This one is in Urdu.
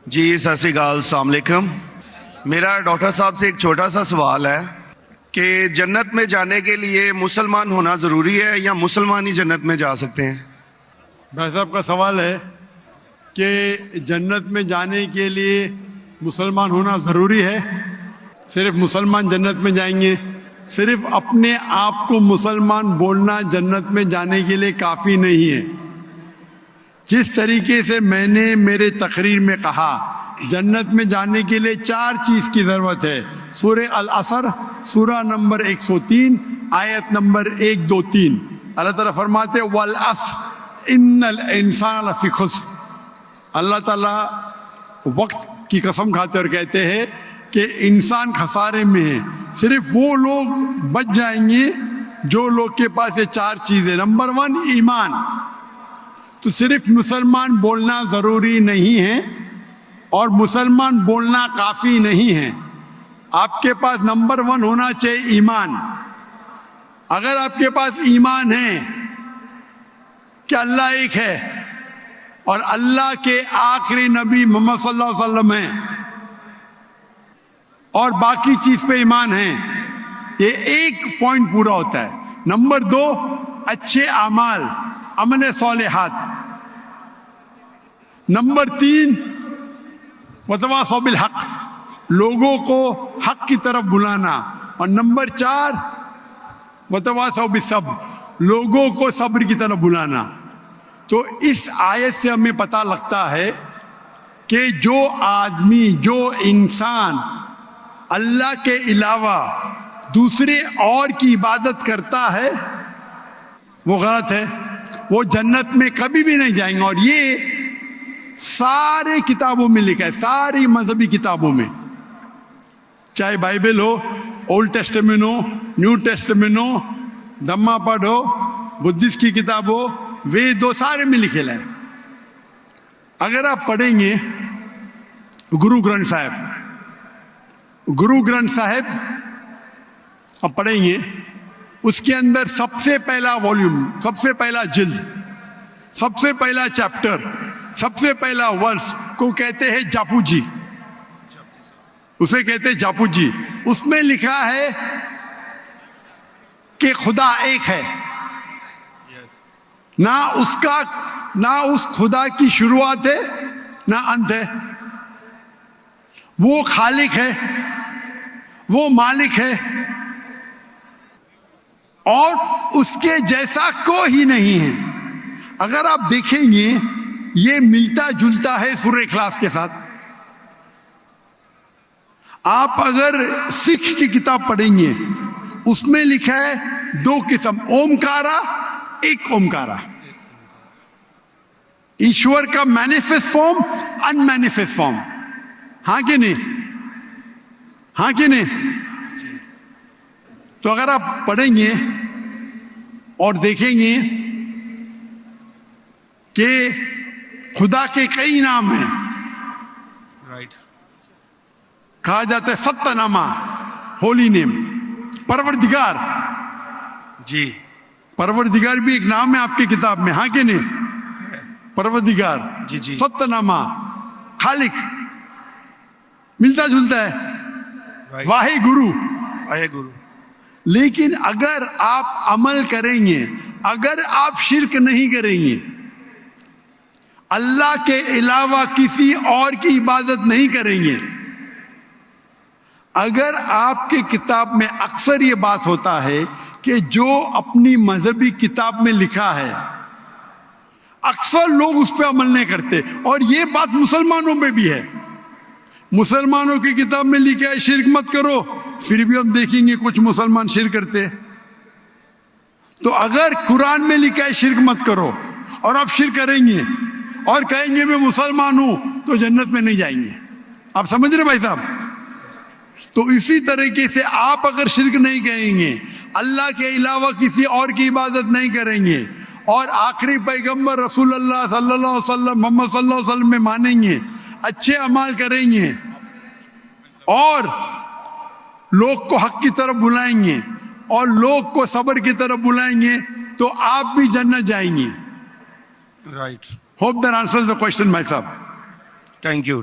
جی ست سری اکال، السلام علیکم۔ میرا ڈاکٹر صاحب سے ایک چھوٹا سا سوال ہے کہ جنت میں جانے کے لیے مسلمان ہونا ضروری ہے یا مسلمان ہی جنت میں جا سکتے ہیں؟ بھائی صاحب کا سوال ہے کہ جنت میں جانے کے لیے مسلمان ہونا ضروری ہے؟ صرف مسلمان جنت میں جائیں گے؟ صرف اپنے آپ کو مسلمان بولنا جنت میں جانے کے لیے کافی نہیں ہے۔ جس طریقے سے میں نے میرے تقریر میں کہا جنت میں جانے کے لیے 4 چیز کی ضرورت ہے۔ سورہ العصر سورہ نمبر 103 آیت نمبر 1 2 3 اللہ تعالیٰ فرماتے والعصر ان الانسان لفی خسر۔ اللہ تعالیٰ وقت کی قسم کھاتے اور کہتے ہیں کہ انسان خسارے میں ہے۔ صرف وہ لوگ بچ جائیں گے جو لوگ کے پاس یہ 4 چیزیں۔ نمبر 1 ایمان۔ تو صرف مسلمان بولنا ضروری نہیں ہے اور مسلمان بولنا کافی نہیں ہے، آپ کے پاس نمبر 1 ہونا چاہیے ایمان۔ اگر آپ کے پاس ایمان ہے کہ اللہ ایک ہے اور اللہ کے آخری نبی محمد صلی اللہ علیہ وسلم ہیں اور باقی چیز پہ ایمان ہے، یہ ایک پوائنٹ پورا ہوتا ہے۔ نمبر 2 اچھے اعمال، عمل صالحات۔ نمبر 3 وتواصوا بالحق، لوگوں کو حق کی طرف بلانا۔ اور نمبر 4 وتواصوا بالصبر، لوگوں کو صبر کی طرف بلانا۔ تو اس آیت سے ہمیں پتہ لگتا ہے کہ جو آدمی، جو انسان اللہ کے علاوہ دوسرے اور کی عبادت کرتا ہے وہ غلط ہے، وہ جنت میں کبھی بھی نہیں جائیں گے۔ اور یہ سارے کتابوں میں لکھا ہے، ساری مذہبی کتابوں میں، چاہے بائبل ہو، اولڈ ٹیسٹمنٹ ہو، نیو ٹیسٹمنٹ ہو، دھما پڑھ ہو، بدھسٹ کی کتاب ہو، وید ہو، سارے میں لکھے ہے۔ اگر آپ پڑھیں گے گرو گرنتھ صاحب آپ پڑھیں گے، اس کے اندر سب سے پہلا والیوم، سب سے پہلا جلد، سب سے پہلا چیپٹر، سب سے پہلا ورس کو کہتے ہیں جاپو جی، اسے کہتے ہیں جاپو جی۔ اس میں لکھا ہے کہ خدا ایک ہے، نہ اس خدا کی شروعات ہے نہ انت ہے، وہ خالق ہے، وہ مالک ہے اور اس کے جیسا کوئی نہیں ہے۔ اگر آپ دیکھیں گے یہ ملتا جلتا ہے سورہ اخلاص کے ساتھ۔ آپ اگر سکھ کی کتاب پڑھیں گے اس میں لکھا ہے 2 قسم، اومکارا، ایک اومکارا، ایشور کا مینیفیسٹ فارم، ان مینیفیسٹ فارم۔ ہاں کہ نہیں؟ ہاں کہ نہیں؟ تو اگر آپ پڑھیں گے اور دیکھیں گے کہ خدا کے کئی نام ہیں، رائٹ، کہا جاتا ہے ستہ نامہ، ہولی نیم، پروردگار۔ جی پروردگار بھی ایک نام ہے آپ کی کتاب میں، ہاں کہ نہیں؟ پروردگار، جی جی، ستہ نامہ، خالق، ملتا جلتا ہے، واہے گرو، آئے گرو۔ لیکن اگر آپ عمل کریں گے، اگر آپ شرک نہیں کریں گے، اللہ کے علاوہ کسی اور کی عبادت نہیں کریں گے، اگر آپ کے کتاب میں اکثر یہ بات ہوتا ہے کہ جو اپنی مذہبی کتاب میں لکھا ہے اکثر لوگ اس پہ عمل نہیں کرتے، اور یہ بات مسلمانوں میں بھی ہے۔ مسلمانوں کی کتاب میں لکھا ہے شرک مت کرو، پھر بھی ہم دیکھیں گے کچھ مسلمان شرک کرتے۔ تو اگر قرآن میں لکھا ہے شرک مت کرو اور آپ شرک کریں گے اور کہیں گے میں مسلمان ہوں تو جنت میں نہیں جائیں گے۔ آپ سمجھ رہے بھائی صاحب؟ تو اسی طریقے سے آپ اگر شرک نہیں کہیں گے، اللہ کے علاوہ کسی اور کی عبادت نہیں کریں گے اور آخری پیغمبر رسول اللہ صلی اللہ علیہ وسلم، محمد صلی اللہ علیہ وسلم میں مانیں گے، اچھے اعمال کریں گے اور لوگ کو حق کی طرف بلائیں گے اور لوگ کو صبر کی طرف بلائیں گے تو آپ بھی جنت جائیں گے۔ Right. Hope that answers the question, my sir. Thank you